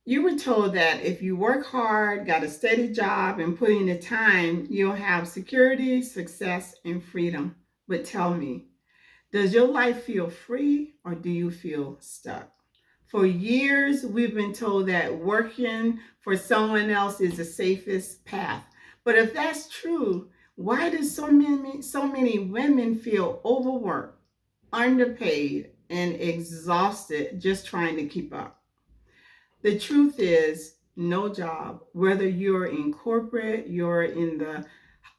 You were told that if you work hard, got a steady job, and put in the time, you'll have security, success, and freedom. But tell me, does your life feel free or do you feel stuck? For years, we've been told that working for someone else is the safest path. But if that's true, why do so many women feel overworked, underpaid, and exhausted just trying to keep up? The truth is, no job, whether you're in corporate, you're in the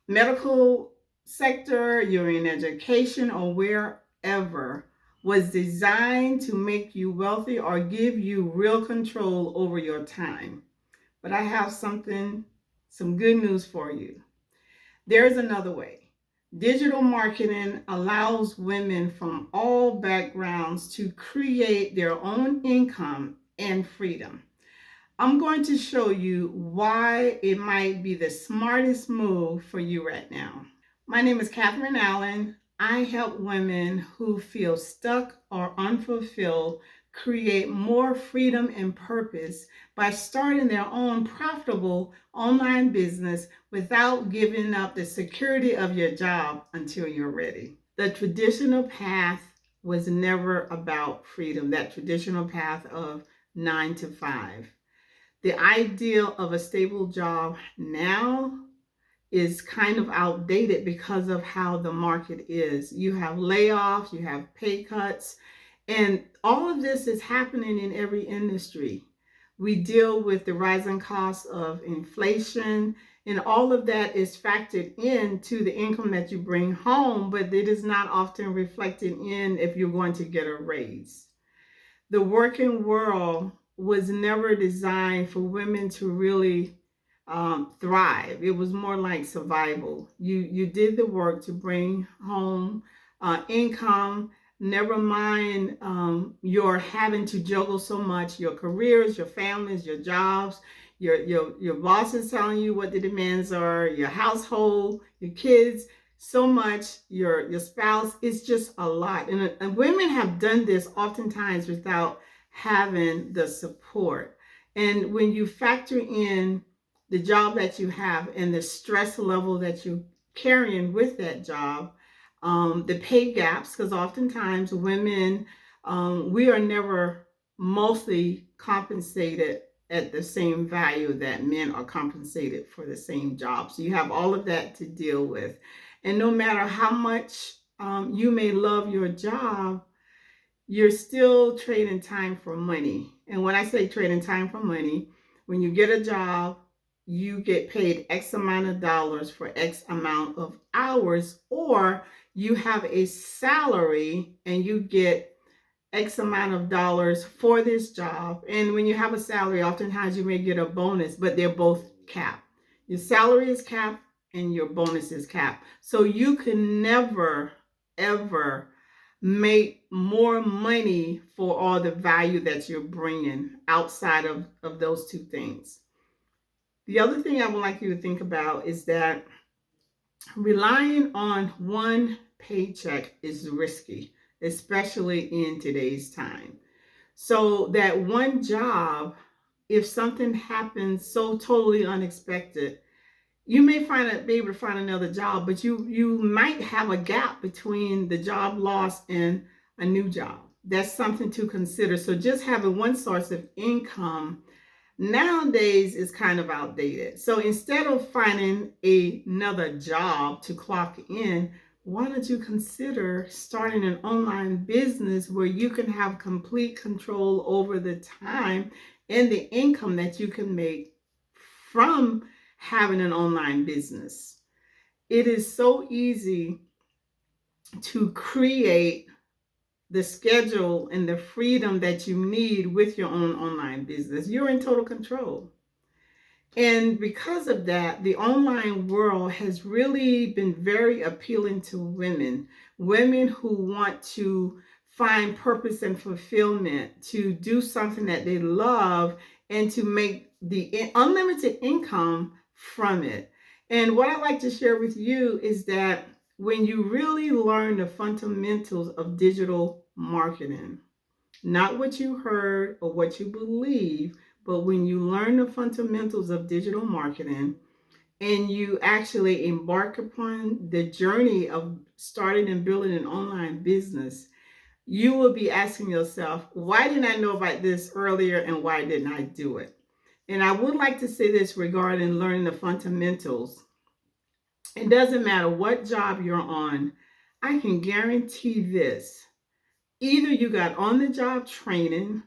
medical sector, you're in education, or wherever, was designed to make you wealthy or give you real control over your time. But I have some good news for you. There's another way. Digital marketing allows women from all backgrounds to create their own income and freedom. I'm going to show you why it might be the smartest move for you right now. My name is Catherine Allen. I help women who feel stuck or unfulfilled create more freedom and purpose by starting their own profitable online business without giving up the security of your job until you're ready. The traditional path was never about freedom, that traditional path of 9 to 5. The ideal of a stable job now is kind of outdated because of how the market is. You have layoffs, you have pay cuts, and all of this is happening in every industry. We deal with the rising costs of inflation, and all of that is factored into the income that you bring home, but it is not often reflected in if you're going to get a raise. The working world was never designed for women to really thrive. It was more like survival. You did the work to bring home income. Never mind your having to juggle so much your careers, your families, your jobs. Your boss is telling you what the demands are. Your household, your kids. So much, your spouse. It's just a lot, and women have done this oftentimes without having the support. And when you factor in the job that you have and the stress level that you're carrying with that job, the pay gaps, because oftentimes women, we are never mostly compensated at the same value that men are compensated for the same job. So you have all of that to deal with. And no matter how much you may love your job, you're still trading time for money. And when I say trading time for money, when you get a job, you get paid X amount of dollars for X amount of hours, or you have a salary and you get X amount of dollars for this job. And when you have a salary, oftentimes you may get a bonus, but they're both capped. Your salary is capped and your bonus is capped. So you can never, ever make more money for all the value that you're bringing outside of those two things. The other thing I would like you to think about is that relying on one paycheck is risky, especially in today's time. So that one job, if something happens so totally unexpected, you may be able to find another job, but you might have a gap between the job loss and a new job. That's something to consider. So just having one source of income nowadays is kind of outdated. So instead of finding another job to clock in, why don't you consider starting an online business where you can have complete control over the time and the income that you can make from having an online business? It is so easy to create the schedule and the freedom that you need with your own online business. You're in total control. And because of that, the online world has really been very appealing to women who want to find purpose and fulfillment, to do something that they love, and to make the unlimited income from it. And what I like to share with you is that when you really learn the fundamentals of digital marketing, not what you heard or what you believe, But when you learn the fundamentals of digital marketing and you actually embark upon the journey of starting and building an online business, you will be asking yourself, why didn't I know about this earlier and why didn't I do it? And I would like to say this regarding learning the fundamentals. It doesn't matter what job you're on, I can guarantee this. Either you got on the job training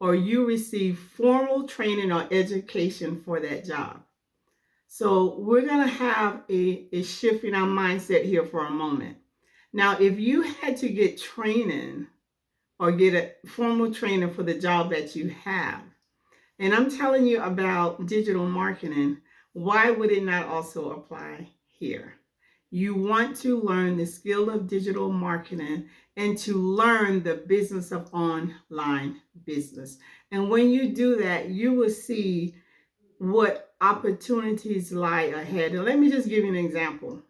or you received formal training or education for that job. So we're going to have a shift in our mindset here for a moment. Now, if you had to get training or get a formal training for the job that you have, and I'm telling you about digital marketing, why would it not also apply here? You want to learn the skill of digital marketing and to learn the business of online business. And when you do that, you will see what opportunities lie ahead. And let me just give you an example.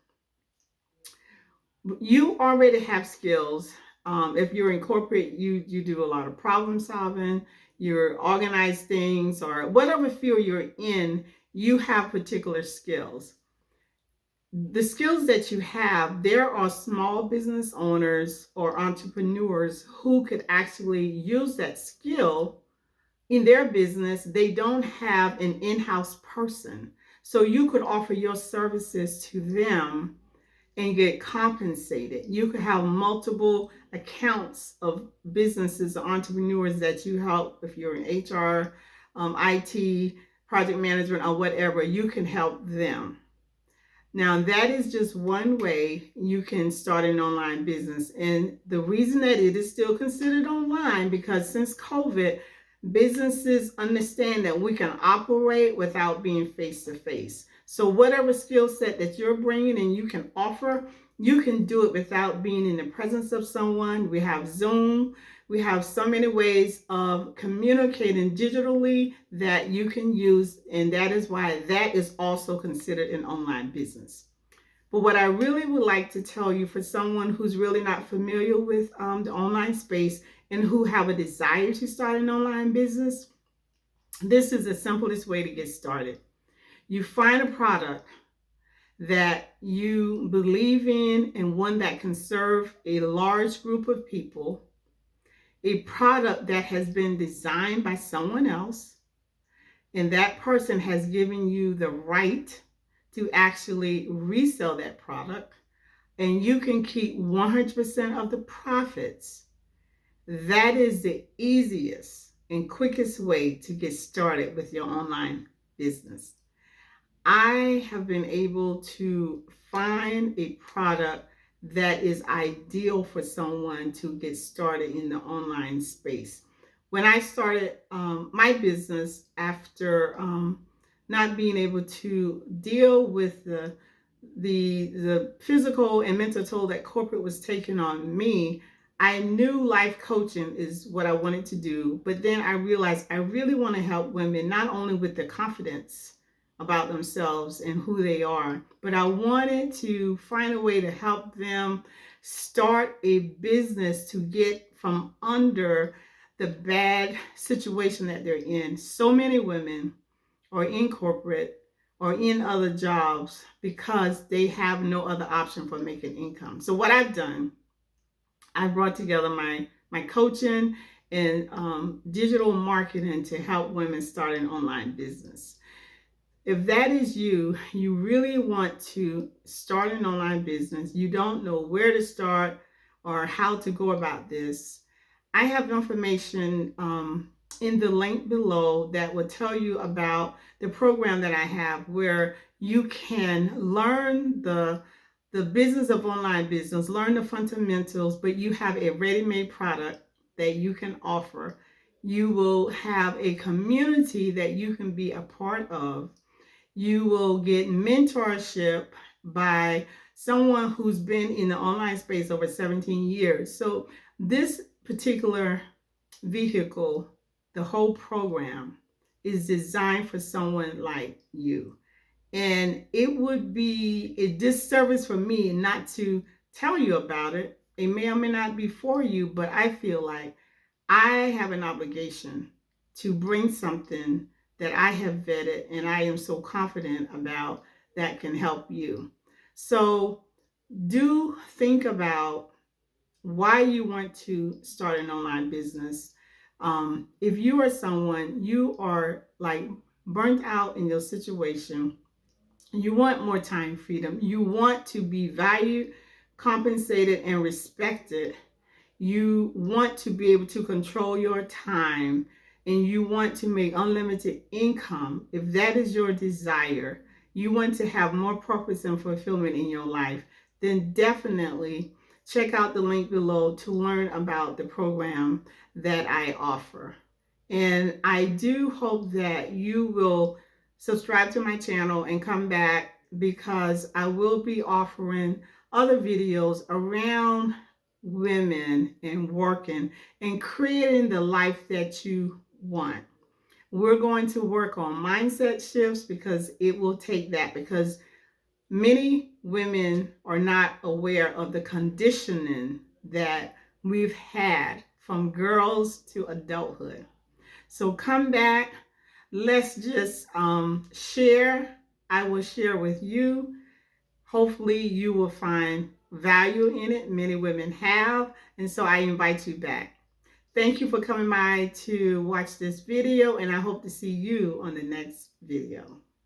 You already have skills. If you're in corporate, you do a lot of problem solving, you organize things, or whatever field you're in, you have particular skills. The skills that you have, there are small business owners or entrepreneurs who could actually use that skill in their business. They don't have an in-house person. So you could offer your services to them and get compensated. You could have multiple accounts of businesses or entrepreneurs that you help. If you're in HR, IT, project management, or whatever, you can help them. Now, that is just one way you can start an online business. And the reason that it is still considered online, because since COVID, businesses understand that we can operate without being face to face. So whatever skill set that you're bringing and you can offer, you can do it without being in the presence of someone. We have Zoom. We have so many ways of communicating digitally that you can use, and that is why that is also considered an online business. But what I really would like to tell you, for someone who's really not familiar with the online space and who have a desire to start an online business, this is the simplest way to get started. You find a product that you believe in and one that can serve a large group of people, a product that has been designed by someone else, and that person has given you the right to actually resell that product, and you can keep 100% of the profits. That is the easiest and quickest way to get started with your online business. I have been able to find a product that is ideal for someone to get started in the online space. When I started my business after not being able to deal with the physical and mental toll that corporate was taking on me, I knew life coaching is what I wanted to do. But then I realized I really want to help women not only with the confidence about themselves and who they are, but I wanted to find a way to help them start a business to get from under the bad situation that they're in. So many women are in corporate or in other jobs because they have no other option for making income. So what I've done, I brought together my coaching and digital marketing to help women start an online business. If that is you, you really want to start an online business, you don't know where to start or how to go about this, I have information in the link below that will tell you about the program that I have where you can learn the business of online business, learn the fundamentals, but you have a ready-made product that you can offer. You will have a community that you can be a part of. You will get mentorship by someone who's been in the online space over 17 years. So this particular vehicle, the whole program, is designed for someone like you. And it would be a disservice for me not to tell you about it. It may or may not be for you, but I feel like I have an obligation to bring something that I have vetted and I am so confident about that can help you. So do think about why you want to start an online business. If you are someone, you are like burnt out in your situation, you want more time freedom, you want to be valued, compensated, and respected, you want to be able to control your time, and you want to make unlimited income, if that is your desire, you want to have more purpose and fulfillment in your life, then definitely check out the link below to learn about the program that I offer. And I do hope that you will subscribe to my channel and come back, because I will be offering other videos around women and working and creating the life that you want. We're going to work on mindset shifts, because it will take that, because many women are not aware of the conditioning that we've had from girls to adulthood. So come back. Let's just share. I will share with you. Hopefully you will find value in it. Many women have. And so I invite you back. Thank you for coming by to watch this video, and I hope to see you on the next video.